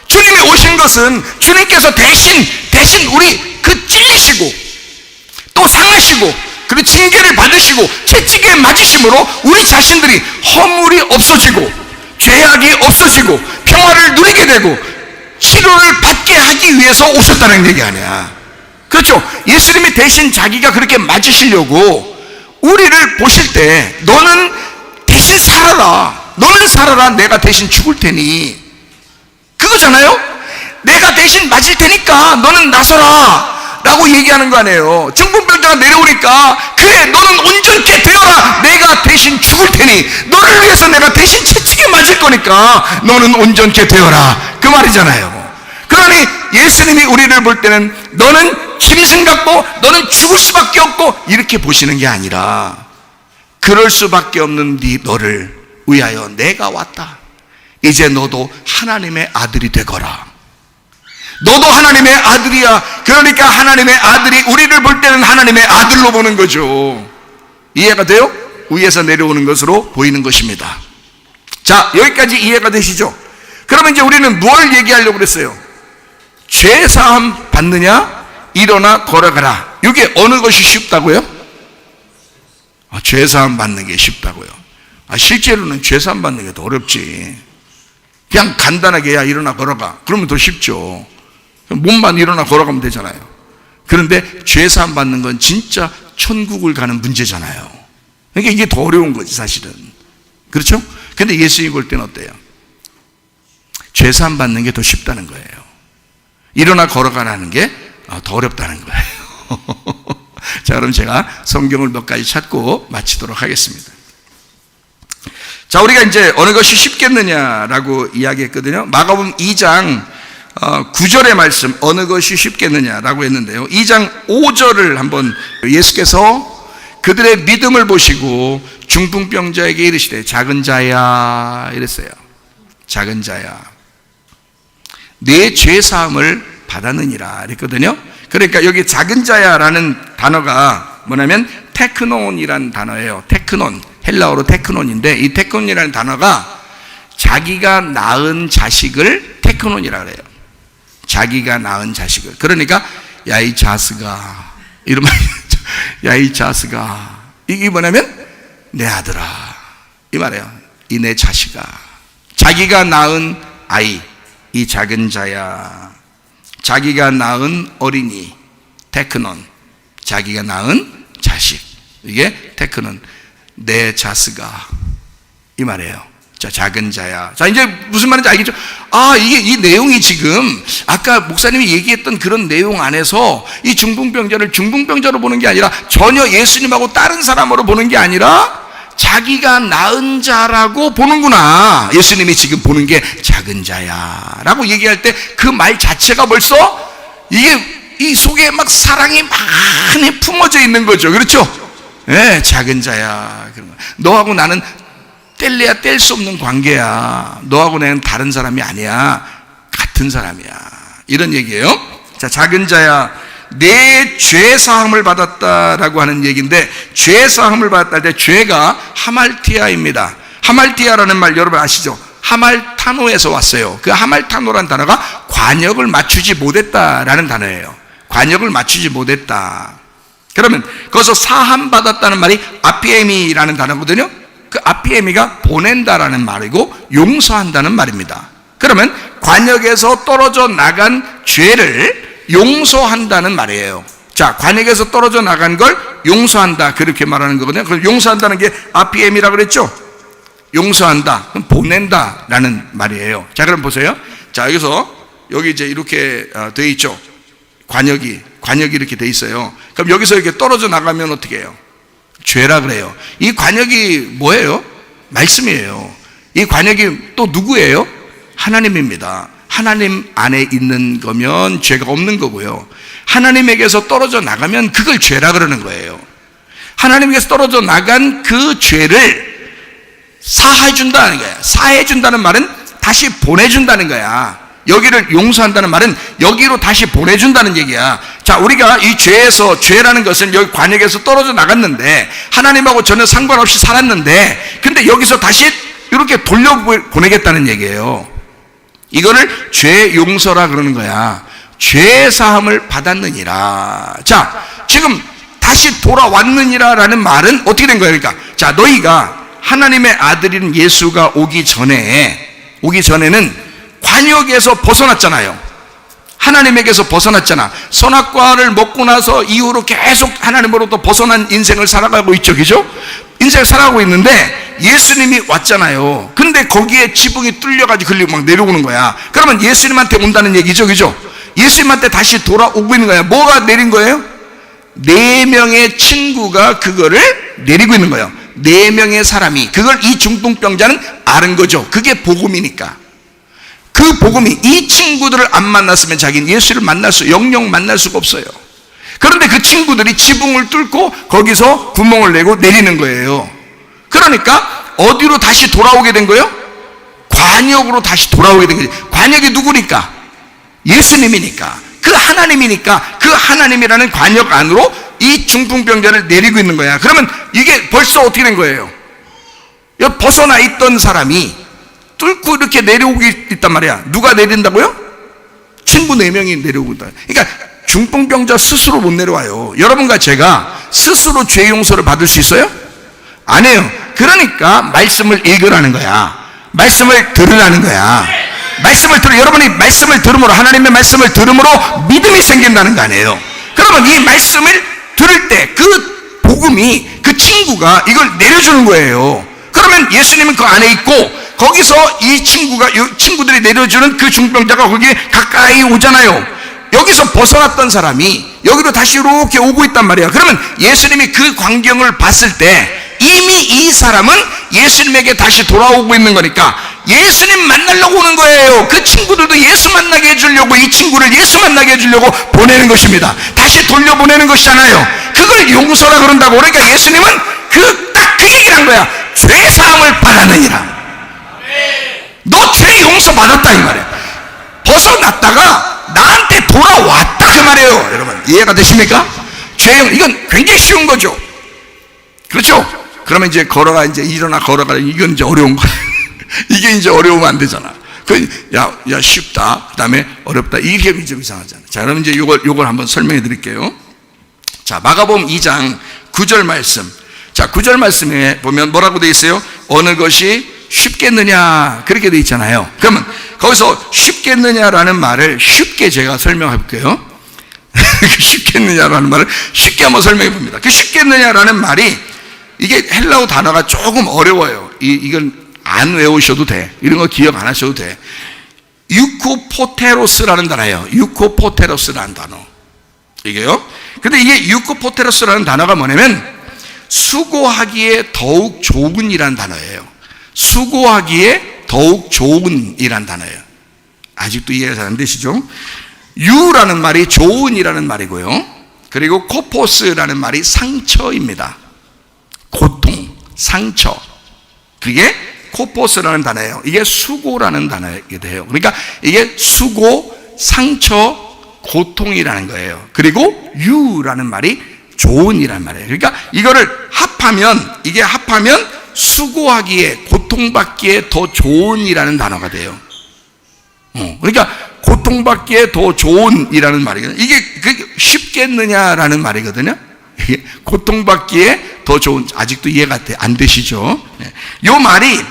주님이 오신 것은 주님께서 대신 우리 그 찔리시고 또 상하시고 그리고 징계를 받으시고 채찍에 맞으심으로 우리 자신들이 허물이 없어지고 죄악이 없어지고 평화를 누리게 되고 치료를 받게 하기 위해서 오셨다는 얘기 아니야. 그렇죠? 예수님이 대신 자기가 그렇게 맞으시려고 우리를 보실 때 너는 대신 살아라. 너는 살아라. 내가 대신 죽을 테니. 그거잖아요? 내가 대신 맞을 테니까 너는 나서라 라고 얘기하는 거 아니에요. 중풍병자가 내려오니까 그래 너는 온전케 되어라. 내가 대신 죽을 테니 너를 위해서 내가 대신 채찍에 맞을 거니까 너는 온전케 되어라. 그 말이잖아요. 그러니 예수님이 우리를 볼 때는 너는 짐승 같고 너는 죽을 수밖에 없고 이렇게 보시는 게 아니라 그럴 수밖에 없는 너를 위하여 내가 왔다. 이제 너도 하나님의 아들이 되거라. 너도 하나님의 아들이야. 그러니까 하나님의 아들이 우리를 볼 때는 하나님의 아들로 보는 거죠. 이해가 돼요? 위에서 내려오는 것으로 보이는 것입니다. 자, 여기까지 이해가 되시죠? 그러면 이제 우리는 뭘 얘기하려고 그랬어요? 죄사함 받느냐? 일어나 걸어가라. 이게 어느 것이 쉽다고요? 죄사함 받는 게 쉽다고요. 실제로는 죄사함 받는 게 더 어렵지. 그냥 간단하게 야 일어나 걸어가. 그러면 더 쉽죠. 몸만 일어나 걸어가면 되잖아요. 그런데 죄사함 받는 건 진짜 천국을 가는 문제잖아요. 그러니까 이게 더 어려운 거지 사실은. 그렇죠? 근데 예수님이 볼 때는 어때요? 죄사함 받는 게 더 쉽다는 거예요. 일어나 걸어가라는 게 더 어렵다는 거예요. 자, 그럼 제가 성경을 몇 가지 찾고 마치도록 하겠습니다. 자, 우리가 이제 어느 것이 쉽겠느냐라고 이야기했거든요. 마가복음 2장 9절의 말씀, 어느 것이 쉽겠느냐라고 했는데요. 2장 5절을 한번 예수께서 그들의 믿음을 보시고 중풍병자에게 이르시되 작은 자야 이랬어요. 작은 자야, 내 죄사함을 받았느니라 이랬거든요. 그러니까 여기 작은 자야라는 단어가 뭐냐면 테크논이라는 단어예요. 테크논, 헬라어로 테크논인데, 이 테크논이라는 단어가 자기가 낳은 자식을 테크논이라 그래요. 자기가 낳은 자식을. 그러니까 야 이 자스가, 이런 말, 야 이 자스가, 이게 뭐냐면 내 아들아 이 말이에요. 이 내 자식아, 자기가 낳은 아이, 이 작은 자야, 자기가 낳은 어린이, 테크논, 자기가 낳은 자식, 이게 테크논, 내 자스가 이 말이에요. 자, 작은 자야. 자, 이제 무슨 말인지 알겠죠? 아, 이게 이 내용이 지금 아까 목사님이 얘기했던 그런 내용 안에서 이 중풍병자를 중풍병자로 보는 게 아니라 전혀 예수님하고 다른 사람으로 보는 게 아니라 자기가 낳은 자라고 보는구나. 예수님이 지금 보는 게 작은 자야 라고 얘기할 때 그 말 자체가 벌써 이게 이 속에 막 사랑이 많이 품어져 있는 거죠. 그렇죠? 예, 작은 자야. 너하고 나는 뗄래야 뗄 수 없는 관계야. 너하고 나는 다른 사람이 아니야. 같은 사람이야. 이런 얘기예요. 자, 작은 자야, 내 죄 사함을 받았다라고 하는 얘기인데, 죄 사함을 받았다 할 때 죄가 하말티아입니다. 하말티아라는 말 여러분 아시죠? 하말타노에서 왔어요. 그 하말타노라는 단어가 관역을 맞추지 못했다라는 단어예요. 관역을 맞추지 못했다. 그러면 거기서 사함 받았다는 말이 아피에미라는 단어거든요. 그 아피에미가 보낸다라는 말이고 용서한다는 말입니다. 그러면 관역에서 떨어져 나간 죄를 용서한다는 말이에요. 자, 관역에서 떨어져 나간 걸 용서한다, 그렇게 말하는 거거든요. 그래서 용서한다는 게 아피엠이라고 그랬죠. 용서한다, 그럼 보낸다라는 말이에요. 자, 그럼 보세요. 자, 여기 이제 이렇게 되어 있죠. 관역이 이렇게 되어 있어요. 그럼 여기서 이렇게 떨어져 나가면 어떻게 해요? 죄라 그래요. 이 관역이 뭐예요? 말씀이에요. 이 관역이 또 누구예요? 하나님입니다. 하나님 안에 있는 거면 죄가 없는 거고요. 하나님에게서 떨어져 나가면 그걸 죄라 그러는 거예요. 하나님에게서 떨어져 나간 그 죄를 사해 준다는 거야. 사해 준다는 말은 다시 보내준다는 거야. 여기를 용서한다는 말은 여기로 다시 보내준다는 얘기야. 자, 우리가 이 죄라는 것은 여기 관역에서 떨어져 나갔는데 하나님하고 전혀 상관없이 살았는데, 근데 여기서 다시 이렇게 돌려보내겠다는 얘기예요. 이거를 죄 용서라 그러는 거야. 죄 사함을 받았느니라. 자, 지금 다시 돌아왔느니라 라는 말은 어떻게 된 거예요? 그러니까 자, 너희가 하나님의 아들인 예수가 오기 전에는 관역에서 벗어났잖아요. 하나님에게서 벗어났잖아. 선악과를 먹고 나서 이후로 계속 하나님으로부터 벗어난 인생을 살아가고 있죠. 그죠? 인생을 살아가고 있는데 예수님이 왔잖아요. 근데 거기에 지붕이 뚫려가지고 걸리고 막 내려오는 거야. 그러면 예수님한테 온다는 얘기죠. 그죠? 예수님한테 다시 돌아오고 있는 거야. 뭐가 내린 거예요? 4명의 친구가 그거를 내리고 있는 거예요. 4명의 사람이 그걸 이 중풍병자는 아는 거죠. 그게 복음이니까. 그 복음이, 이 친구들을 안 만났으면 자기는 예수를 영영 만날 수가 없어요. 그런데 그 친구들이 지붕을 뚫고 거기서 구멍을 내고 내리는 거예요. 그러니까 어디로 다시 돌아오게 된 거예요? 관역으로 다시 돌아오게 된 거예요. 관역이 누구니까? 예수님이니까. 그 하나님이니까 그 하나님이라는 관역 안으로 이 중풍병자를 내리고 있는 거야. 그러면 이게 벌써 어떻게 된 거예요? 여기 벗어나 있던 사람이 뚫고 이렇게 내려오고 있단 말이야. 누가 내린다고요? 친구 4명이 내려오고 있다. 그러니까 중풍병자 스스로 못 내려와요. 여러분과 제가 스스로 죄 용서를 받을 수 있어요? 안 해요. 그러니까 말씀을 읽으라는 거야. 말씀을 들으라는 거야. 여러분이 말씀을 들음으로, 하나님의 말씀을 들음으로 믿음이 생긴다는 거 아니에요. 그러면 이 말씀을 들을 때 그 복음이, 그 친구가 이걸 내려주는 거예요. 그러면 예수님은 그 안에 있고 거기서 이 친구들이 내려주는 그 중병자가 거기에 가까이 오잖아요. 여기서 벗어났던 사람이 여기로 다시 이렇게 오고 있단 말이야. 그러면 예수님이 그 광경을 봤을 때 이미 이 사람은 예수님에게 다시 돌아오고 있는 거니까 예수님 만나려고 오는 거예요. 그 친구들도 예수 만나게 해주려고, 이 친구를 예수 만나게 해주려고 보내는 것입니다. 다시 돌려보내는 것이잖아요. 그걸 용서라 그런다고. 그러니까 예수님은 딱 그 얘기를 한 거야. 죄사함을 받았느니라. 너 죄 용서 받았다 이 말이야. 벗어났다가 나한테 돌아왔다 그 말이에요. 여러분 이해가 되십니까? 이건 굉장히 쉬운 거죠. 그렇죠? 그러면 이제 이제 일어나 걸어가. 이건 이제 어려운 거야. 이게 이제 어려우면 안 되잖아. 야 쉽다, 그 다음에 어렵다, 이게 좀 이상하잖아. 자, 그럼 이제 요걸 한번 설명해 드릴게요. 자, 마가복음 2장 9절 말씀. 자, 9절 말씀에 보면 뭐라고 되어 있어요? 어느 것이 쉽겠느냐, 그렇게 되어 있잖아요. 그러면 거기서 쉽겠느냐라는 말을 쉽게 제가 설명해 볼게요. 쉽겠느냐라는 말을 쉽게 한번 설명해 봅니다. 그 쉽겠느냐라는 말이, 이게 헬라어 단어가 조금 어려워요. 이건 안 외우셔도 돼. 이런 거 기억 안 하셔도 돼. 유코포테로스라는 단어예요. 유코포테로스라는 단어. 이게요. 근데 이게 유코포테로스라는 단어가 뭐냐면 수고하기에 더욱 좋은 이라는 단어예요. 수고하기에 더욱 좋은 이라는 단어예요. 아직도 이해가 잘 안 되시죠? 유라는 말이 좋은이라는 말이고요. 그리고 코포스라는 말이 상처입니다. 고통, 상처. 그게 코포스라는 단어예요. 이게 수고라는 단어이기도 해요. 그러니까 이게 수고, 상처, 고통이라는 거예요. 그리고 유라는 말이 좋은이라는 말이에요. 그러니까 이거를 합하면 수고하기에, 고통받기에 더 좋은이라는 단어가 돼요. 그러니까 고통받기에 더 좋은이라는 말이거든요. 이게 쉽겠느냐라는 말이거든요. 이게 고통받기에 더 좋은. 아직도 이해가 안 되시죠? 요 말이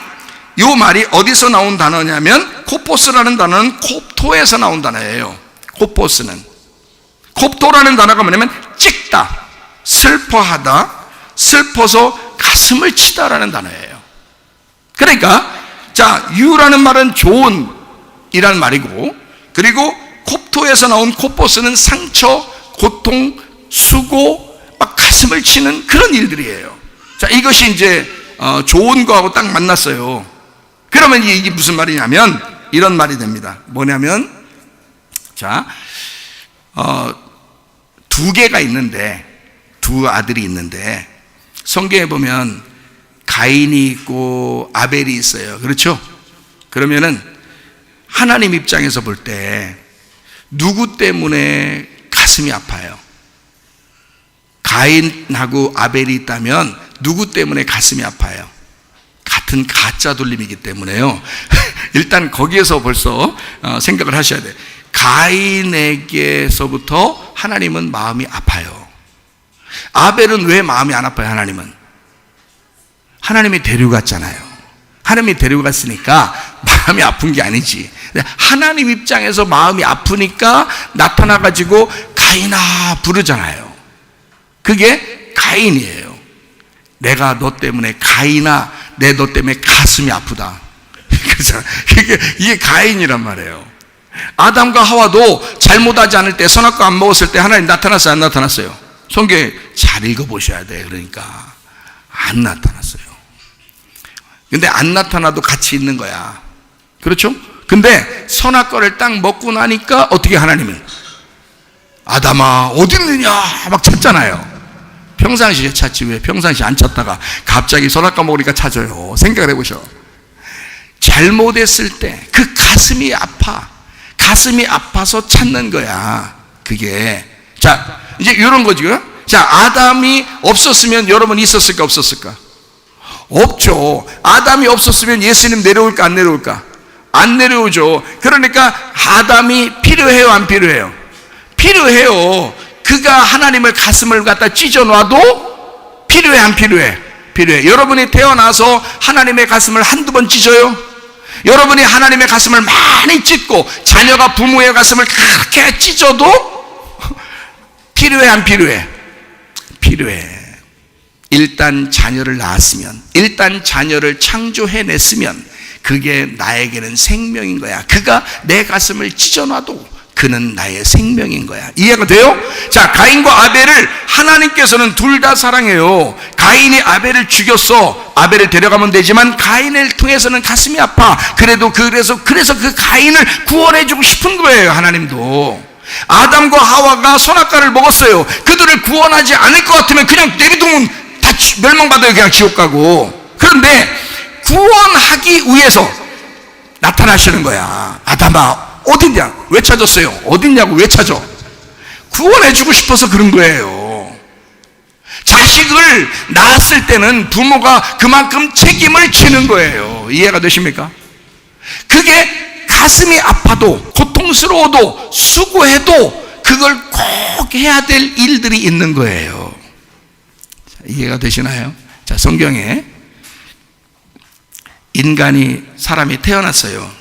어디서 나온 단어냐면, 코포스라는 단어는 콥토에서 나온 단어예요. 코포스는. 콥토라는 단어가 뭐냐면 찍다, 슬퍼하다, 슬퍼서 가슴을 치다라는 단어예요. 그러니까 자, 유라는 말은 좋은 이라는 말이고, 그리고 콥토에서 나온 코포스는 상처, 고통, 수고, 막 가슴을 치는 그런 일들이에요. 자, 이것이 이제 좋은 거하고 딱 만났어요. 그러면 이게 무슨 말이냐면 이런 말이 됩니다. 뭐냐면, 자, 두 개가 있는데, 두 아들이 있는데, 성경에 보면 가인이 있고 아벨이 있어요. 그렇죠? 그러면은 하나님 입장에서 볼 때 누구 때문에 가슴이 아파요? 가인하고 아벨이 있다면 누구 때문에 가슴이 아파요? 같은 가짜 돌림이기 때문에요. 일단 거기에서 벌써 생각을 하셔야 돼요. 가인에게서부터 하나님은 마음이 아파요. 아벨은 왜 마음이 안 아파요? 하나님이 데려갔잖아요. 하나님이 데려갔으니까 마음이 아픈 게 아니지. 하나님 입장에서 마음이 아프니까 나타나가지고 가인아 부르잖아요. 그게 가인이에요. 내가 너 때문에, 가인아, 내 너 때문에 가슴이 아프다. 이게 가인이란 말이에요. 아담과 하와도 잘못하지 않을 때, 선악과 안 먹었을 때 하나님 나타났어요, 안 나타났어요? 성경에 잘 읽어보셔야 돼. 그러니까 안 나타났어요. 근데 안 나타나도 같이 있는 거야. 그렇죠? 근데 선악과를 딱 먹고 나니까 어떻게, 하나님은 아담아 어디 있느냐 막 찾잖아요. 평상시에 찾지 왜 평상시에 안 찾다가 갑자기 선악과 먹으니까 찾아요. 생각을 해보셔. 잘못했을 때 그 가슴이 아파서 찾는 거야. 그게. 자, 이제 이런 거죠. 자, 아담이 없었으면 여러분 있었을까 없었을까? 없죠. 아담이 없었으면 예수님 내려올까 안 내려올까? 안 내려오죠. 그러니까 아담이 필요해요 안 필요해요? 필요해요. 그가 하나님의 가슴을 갖다 찢어놔도 필요해 안 필요해? 필요해. 여러분이 태어나서 하나님의 가슴을 한두 번 찢어요? 여러분이 하나님의 가슴을 많이 찢고 자녀가 부모의 가슴을 그렇게 찢어도 필요해 안 필요해? 필요해. 일단 자녀를 낳았으면, 일단 자녀를 창조해냈으면 그게 나에게는 생명인 거야. 그가 내 가슴을 찢어놔도 그는 나의 생명인 거야. 이해가 돼요? 자, 가인과 아벨을 하나님께서는 둘 다 사랑해요. 가인이 아벨을 죽였어. 아벨을 데려가면 되지만 가인을 통해서는 가슴이 아파. 그래서 그 가인을 구원해주고 싶은 거예요. 하나님도. 아담과 하와가 선악과를 먹었어요. 그들을 구원하지 않을 것 같으면 그냥 내비두면 다 멸망받아요. 그냥 지옥 가고. 그런데 구원하기 위해서 나타나시는 거야. 아담아 어딨냐? 왜 찾았어요? 어딨냐고 왜 찾아? 구원해주고 싶어서 그런 거예요. 자식을 낳았을 때는 부모가 그만큼 책임을 지는 거예요. 이해가 되십니까? 그게 가슴이 아파도 고통스러워도 수고해도 그걸 꼭 해야 될 일들이 있는 거예요. 이해가 되시나요? 자, 성경에 사람이 태어났어요.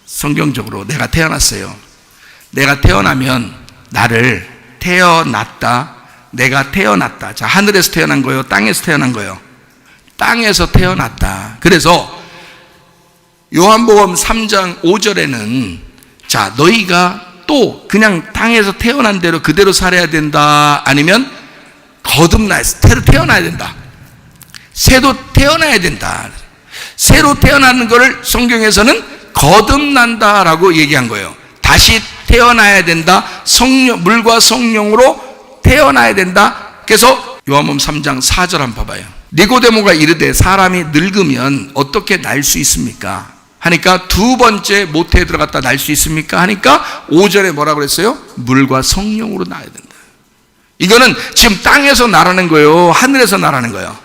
성경적으로 내가 태어났어요. 내가 태어나면 나를 내가 태어났다. 자, 하늘에서 태어난 거예요? 땅에서 태어난 거예요? 땅에서 태어났다. 그래서 요한복음 3장 5절에는 자, 너희가 또 그냥 땅에서 태어난 대로 그대로 살아야 된다. 아니면 새로 태어나야 된다. 새로 태어나야 된다. 새로 태어나는 것을 성경에서는 거듭난다라고 얘기한 거예요. 다시 태어나야 된다. 물과 성령으로 태어나야 된다. 그래서 요한복음 3장 4절 한번 봐봐요. 니고데모가 이르되 사람이 늙으면 어떻게 날 수 있습니까? 하니까 두 번째 모태에 들어갔다 날 수 있습니까? 하니까 5절에 뭐라고 그랬어요? 물과 성령으로 나야 된다. 이거는 지금 땅에서 나라는 거예요? 하늘에서 나라는 거예요?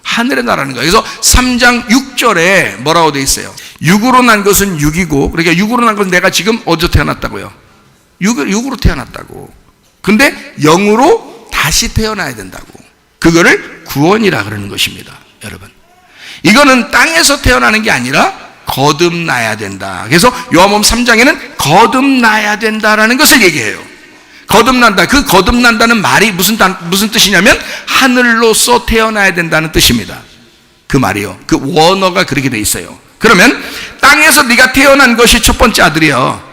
하늘에 나라는 거예요. 그래서 3장 6절에 뭐라고 되어 있어요? 육으로 난 것은 육이고, 그러니까 육으로 난 것은 내가 지금 어디서 태어났다고요? 육으로 태어났다고. 근데 영으로 다시 태어나야 된다고. 그거를 구원이라 그러는 것입니다. 여러분, 이거는 땅에서 태어나는 게 아니라 거듭나야 된다. 그래서 요한복음 3장에는 거듭나야 된다라는 것을 얘기해요. 거듭난다. 그 거듭난다는 말이 무슨 뜻이냐면 하늘로서 태어나야 된다는 뜻입니다. 그 말이요. 그 원어가 그렇게 돼 있어요. 그러면 땅에서 네가 태어난 것이 첫 번째 아들이요.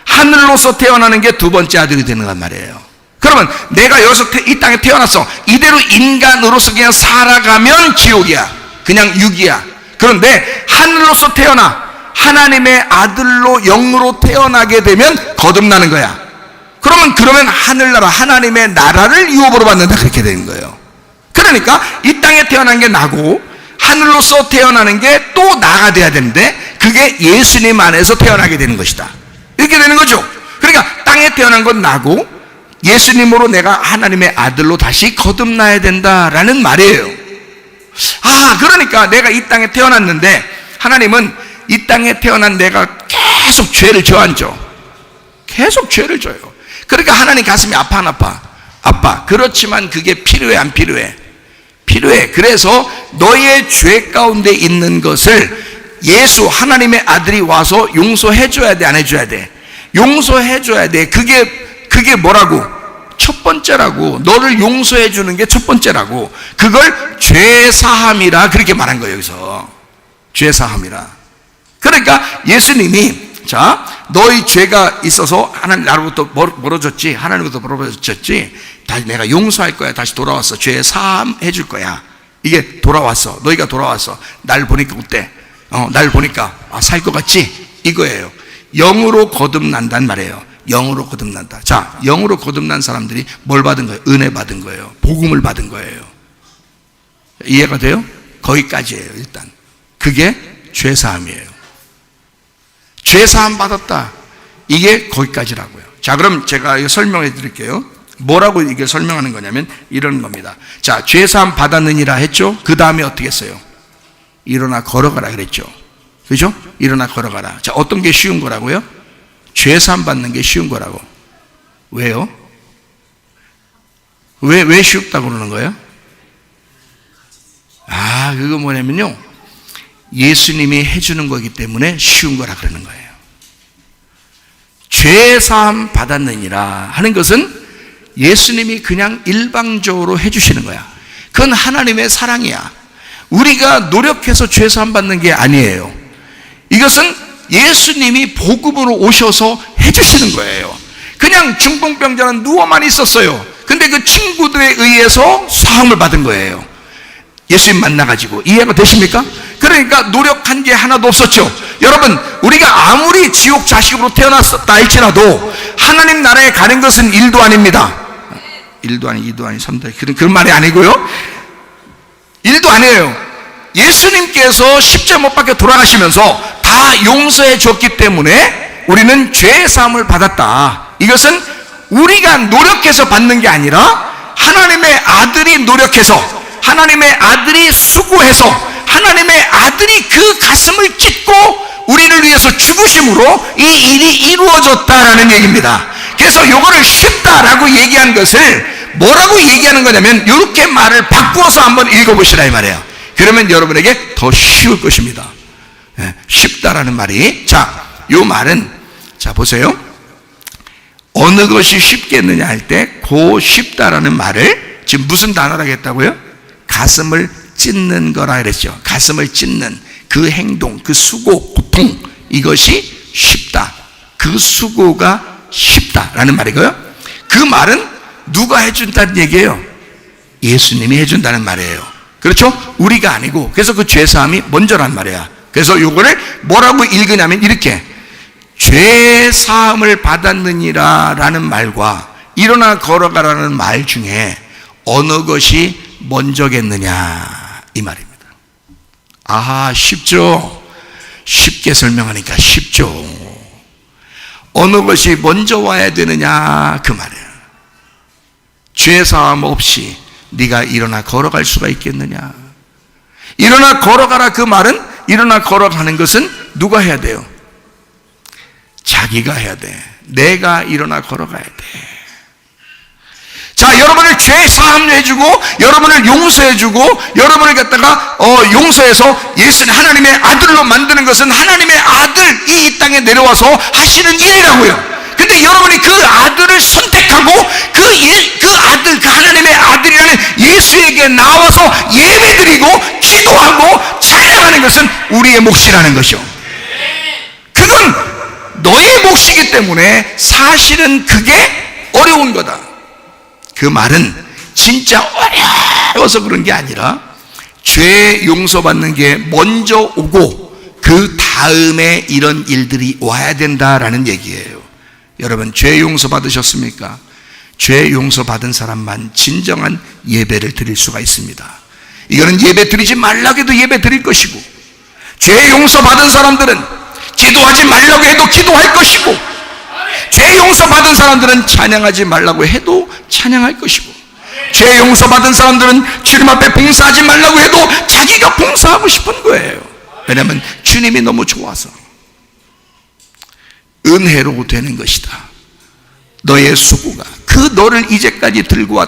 하늘로서 태어나는 게 두 번째 아들이 되는 말이에요. 그러면 내가 여기서 이 땅에 태어났어. 이대로 인간으로서 그냥 살아가면 지옥이야. 그냥 육이야. 그런데 하늘로서 태어나 하나님의 아들로 영으로 태어나게 되면 거듭나는 거야. 그러면 하늘나라 하나님의 나라를 유업으로 받는다. 그렇게 되는 거예요. 그러니까 이 땅에 태어난 게 나고 하늘로서 태어나는 게 또 나가 돼야 되는데 그게 예수님 안에서 태어나게 되는 것이다. 이렇게 되는 거죠. 그러니까 땅에 태어난 건 나고 예수님으로 내가 하나님의 아들로 다시 거듭나야 된다라는 말이에요. 그러니까 내가 이 땅에 태어났는데 하나님은 이 땅에 태어난 내가 계속 죄를 저안죠. 계속 죄를 져요. 그러니까 하나님 가슴이 아파 안 아파? 아파. 그렇지만 그게 필요해 안 필요해? 필요해. 그래서 너의 죄 가운데 있는 것을 예수 하나님의 아들이 와서 용서해 줘야 돼 안 해줘야 돼? 용서해 줘야 돼. 그게 뭐라고? 첫 번째라고. 너를 용서해 주는 게 첫 번째라고. 그걸 죄사함이라 그렇게 말한 거예요. 여기서 죄사함이라. 그러니까 예수님이 자, 너희 죄가 있어서 하나님 나로부터 멀어졌지, 하나님부터 멀어졌지, 다시 내가 용서할 거야. 다시 돌아왔어. 죄 사함 해줄 거야. 이게 돌아왔어. 너희가 돌아왔어. 날 보니까 어때? 날 보니까 살 것 같지? 이거예요. 영으로 거듭난단 말이에요. 영으로 거듭난다. 자, 영으로 거듭난 사람들이 뭘 받은 거예요? 은혜 받은 거예요. 복음을 받은 거예요. 이해가 돼요? 거기까지예요. 일단 그게 죄 사함이에요. 죄사함 받았다. 이게 거기까지라고요. 자, 그럼 제가 이거 설명해 드릴게요. 뭐라고 이게 설명하는 거냐면 이런 겁니다. 자, 죄사함 받았느니라 했죠. 그 다음에 어떻게 했어요? 일어나 걸어가라 그랬죠. 그죠? 일어나 걸어가라. 자, 어떤 게 쉬운 거라고요? 죄사함 받는 게 쉬운 거라고. 왜요? 왜 쉽다고 그러는 거예요? 그거 뭐냐면요, 예수님이 해주는 거기 때문에 쉬운 거라 그러는 거예요. 죄사함 받았느니라 하는 것은 예수님이 그냥 일방적으로 해주시는 거야. 그건 하나님의 사랑이야. 우리가 노력해서 죄사함 받는 게 아니에요. 이것은 예수님이 복음으로 오셔서 해주시는 거예요. 그냥 중풍병자는 누워만 있었어요. 근데 그 친구들에 의해서 사함을 받은 거예요. 예수님 만나가지고. 이해가 되십니까? 그러니까 노력한 게 하나도 없었죠. 여러분, 우리가 아무리 지옥 자식으로 태어났다 할지라도 하나님 나라에 가는 것은 1도 아닙니다. 1도 아니, 2도 아니, 3도 아니, 그런 말이 아니고요. 1도 아니에요. 예수님께서 십자가 못 박혀 돌아가시면서 다 용서해 줬기 때문에 우리는 죄 사함을 받았다. 이것은 우리가 노력해서 받는 게 아니라 하나님의 아들이 노력해서, 하나님의 아들이 수고해서, 하나님의 아들이 그 가슴을 찢고 우리를 위해서 죽으심으로 이 일이 이루어졌다라는 얘기입니다. 그래서 요거를 쉽다라고 얘기한 것을 뭐라고 얘기하는 거냐면 이렇게 말을 바꾸어서 한번 읽어보시라 이 말이에요. 그러면 여러분에게 더 쉬울 것입니다. 쉽다라는 말이, 자, 요 말은, 자 보세요. 어느 것이 쉽겠느냐 할 때 그 쉽다라는 말을 지금 무슨 단어라고 했다고요? 가슴을 찢는 거라 그랬죠. 가슴을 찢는 그 행동, 그 수고, 고통, 이것이 쉽다. 그 수고가 쉽다라는 말이고요. 그 말은 누가 해준다는 얘기예요? 예수님이 해준다는 말이에요. 그렇죠? 우리가 아니고. 그래서 그 죄사함이 먼저란 말이야. 그래서 요거를 뭐라고 읽으냐면 이렇게, 죄사함을 받았느니라 라는 말과 일어나 걸어가라는 말 중에 어느 것이 먼저겠느냐 이 말입니다. 아하, 쉽죠? 쉽게 설명하니까 쉽죠. 어느 것이 먼저 와야 되느냐 그 말이에요. 죄사함 없이 네가 일어나 걸어갈 수가 있겠느냐. 일어나 걸어가라 그 말은, 일어나 걸어가는 것은 누가 해야 돼요? 자기가 해야 돼. 내가 일어나 걸어가야 돼. 자, 여러분을 죄 사함해주고 여러분을 용서해주고 여러분을 갖다가 용서해서 예수님 하나님의 아들로 만드는 것은 하나님의 아들이 이 땅에 내려와서 하시는 일이라고요. 근데 여러분이 그 아들을 선택하고 그 아들, 그 하나님의 아들이라는 예수에게 나와서 예배드리고 기도하고 찬양하는 것은 우리의 몫이라는 것이요. 그건 너의 몫이기 때문에 사실은 그게 어려운 거다. 그 말은 진짜 어려워서 그런 게 아니라 죄 용서받는 게 먼저 오고 그 다음에 이런 일들이 와야 된다라는 얘기예요. 여러분, 죄 용서 받으셨습니까? 죄 용서 받은 사람만 진정한 예배를 드릴 수가 있습니다. 이거는 예배 드리지 말라고 해도 예배 드릴 것이고, 죄 용서 받은 사람들은 기도하지 말라고 해도 기도할 것이고, 죄 용서 받은 사람들은 찬양하지 말라고 해도 찬양할 것이고, 죄 용서 받은 사람들은 주님 앞에 봉사하지 말라고 해도 자기가 봉사하고 싶은 거예요. 왜냐하면 주님이 너무 좋아서. 은혜로 되는 것이다. 너의 수고가, 그 너를 이제까지 들고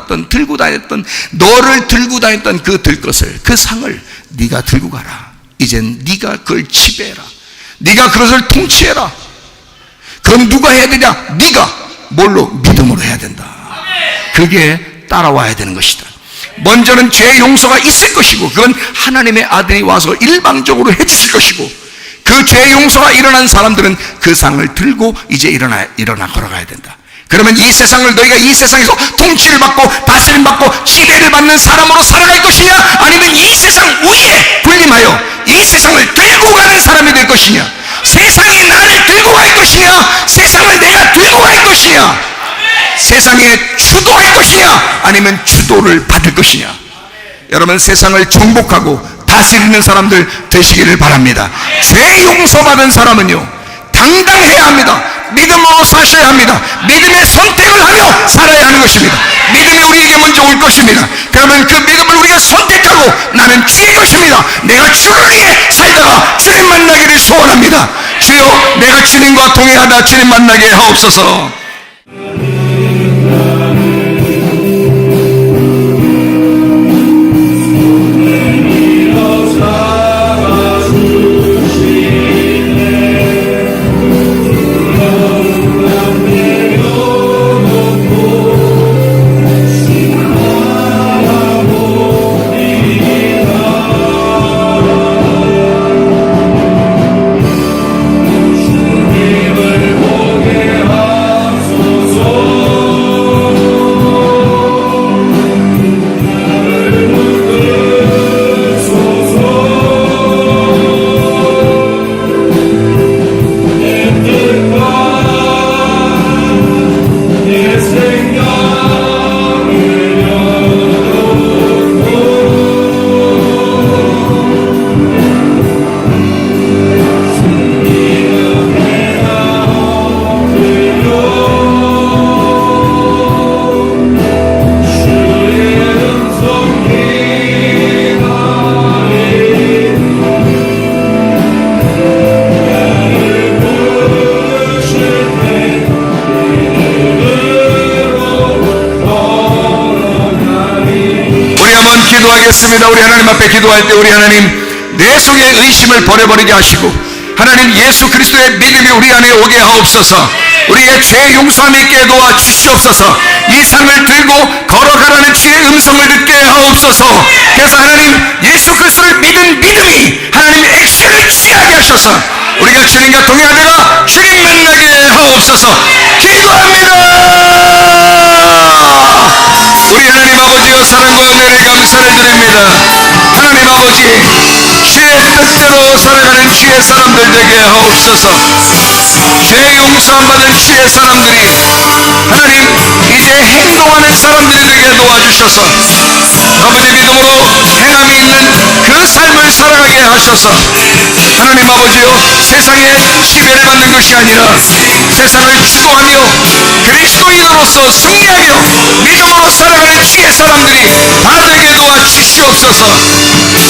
다녔던 너를 들고 다녔던 그 들것을, 그 상을 네가 들고 가라. 이젠 네가 그걸 지배해라. 네가 그것을 통치해라. 그럼 누가 해야 되냐? 네가 뭘로? 믿음으로 해야 된다. 그게 따라와야 되는 것이다. 먼저는 죄 용서가 있을 것이고, 그건 하나님의 아들이 와서 일방적으로 해주실 것이고, 그 죄 용서가 일어난 사람들은 그 상을 들고 이제 일어나 걸어가야 된다. 그러면 이 세상을, 너희가 이 세상에서 통치를 받고 다스림 받고 지배를 받는 사람으로 살아갈 것이냐, 아니면 이 세상 위에 군림하여 이 세상을 들고 가는 사람이 될 것이냐, 세상이 나를 들고 갈 것이냐, 세상을 내가 들고 갈 것이냐, 세상에 주도할 것이냐, 아니면 주도를 받을 것이냐. 여러분, 세상을 정복하고 다스리는 사람들 되시기를 바랍니다. 죄 용서받은 사람은요, 당당해야 합니다. 믿음으로 사셔야 합니다. 믿음의 선택을 하며 살아야 하는 것입니다. 믿음이 우리에게 먼저 올 것입니다. 그러면 그 믿음을 우리가 선택하고, 나는 주의 것입니다, 내가 주를 위해 살다가 주님 만나기를 소원합니다. 주여, 내가 주님과 동행하다 주님 만나게 하옵소서. 기도하겠습니다. 우리 하나님 앞에 기도할 때 우리 하나님 내 속에 의심을 버려버리게 하시고 하나님 예수 그리스도의 믿음이 우리 안에 오게 하옵소서. 우리의 죄 용서함 있게 도와 주시옵소서. 이 삶을 들고 걸어가라는 주의 음성을 듣게 하옵소서. 그래서 하나님 예수 그리스도를 믿은 믿음이 하나님 액션을 취하게 하셔서 우리가 주님과 동행하다가 주님 만나게 하옵소서. 기도합니다. 우리 하나님 아버지여 사랑과 은혜를 감사를 드립니다. 하나님 아버지 주의 뜻대로 살아가는 주의 사람들 되게 하옵소서. 죄 용서함 받은 주의 사람들이 하나님 이제 행동하는 사람들이 되게 도와주셔서 아버지 믿음으로 행함이 있는 그 삶을 살아가게 하셔서 하나님 아버지요 세상에 지배를 받는 것이 아니라 세상을 주도하며 그리스도인으로서 승리하며 믿음으로 살아가는 주의 사람들이 다 되게 도와주시옵소서.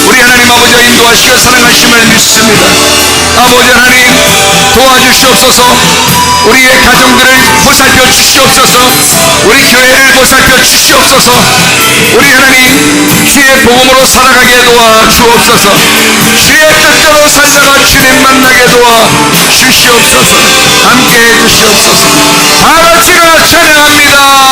우리 하나님 아버지와 인도하시고 사랑하심을 믿습니다. 아버지 하나님 도와주시옵소서. 우리의 가정들을 보살펴 주시옵소서. 우리 교회를 보살펴 주시옵소서. 우리 하나님 주의 복음으로 살아가게 도와주옵소서. 주의 뜻대로 살다가 주님 만나게 도와주시옵소서. 함께해 주시옵소서. 다같이가 찬양합니다.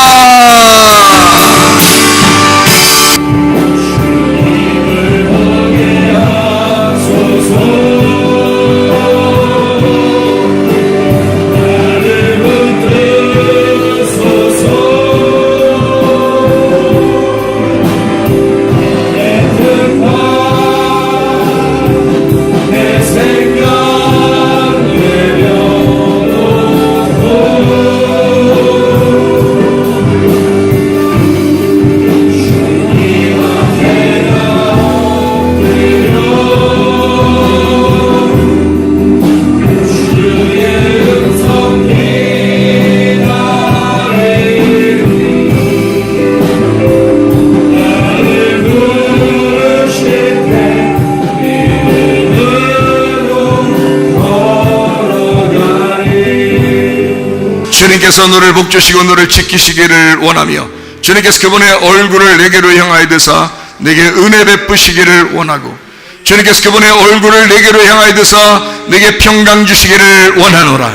주님께서 너를 복주시고 너를 지키시기를 원하며 주님께서 그분의 얼굴을 내게로 향하여 드사 내게 은혜 베푸시기를 원하고 주님께서 그분의 얼굴을 내게로 향하여 드사 내게 평강 주시기를 원하노라.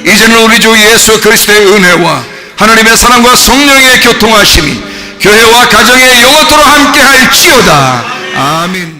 이제는 우리 주 예수 그리스도의 은혜와 하나님의 사랑과 성령의 교통하심이 교회와 가정에 영원토록 함께할지어다. 아멘.